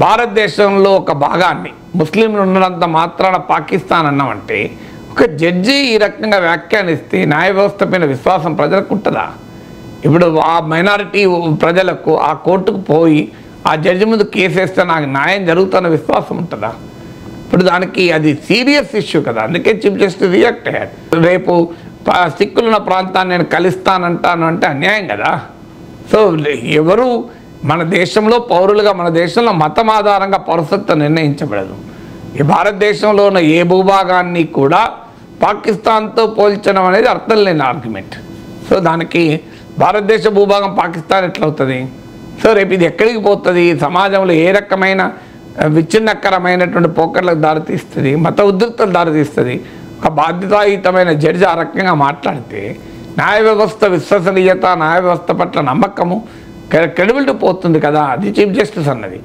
భారతదేశంలో ఒక భాగాన్ని ముస్లింలు ఉన్నంత మాత్రాన పాకిస్తాన్ అన్నామంటే ఒక జడ్జి ఈ రకంగా వ్యాఖ్యానిస్తే న్యాయ వ్యవస్థ పైన విశ్వాసం ప్రజలకు ఉంటుందా? ఇప్పుడు ఆ మైనారిటీ ప్రజలకు ఆ కోర్టుకు పోయి ఆ జడ్జి ముందు కేసు వేస్తే నాకు న్యాయం జరుగుతున్న విశ్వాసం ఉంటుందా? ఇప్పుడు దానికి అది సీరియస్ ఇష్యూ కదా, అందుకే చీఫ్ జస్టిస్ రియాక్ట్ అయ్యాడు. రేపు సిక్కులున్న ప్రాంతాన్ని నేను కలుస్తానంటాను అంటే అన్యాయం కదా. సో ఎవరు మన దేశంలో పౌరులుగా మన దేశంలో మతం ఆధారంగా పౌరసత్వం నిర్ణయించబడదు. ఈ భారతదేశంలో ఉన్న ఏ భూభాగాన్ని కూడా పాకిస్తాన్తో పోల్చడం అనేది అర్థం లేని ఆర్గ్యుమెంట్. సో దానికి భారతదేశ భూభాగం పాకిస్తాన్ ఎట్లవుతుంది? సో రేపు ఇది ఎక్కడికి పోతుంది? సమాజంలో ఏ రకమైన విచ్ఛిన్నకరమైనటువంటి పోకర్లకు దారితీస్తుంది, మత ఉద్రిక్తలు దారితీస్తుంది. ఒక బాధ్యతాయుతమైన జడ్జి ఆ రకంగా మాట్లాడితే న్యాయ వ్యవస్థ విశ్వసనీయత, న్యాయ వ్యవస్థ పట్ల నమ్మకము, క్రెడిబిలిటీ పోతుంది కదా. అది చీఫ్ జస్టిస్ అన్నది.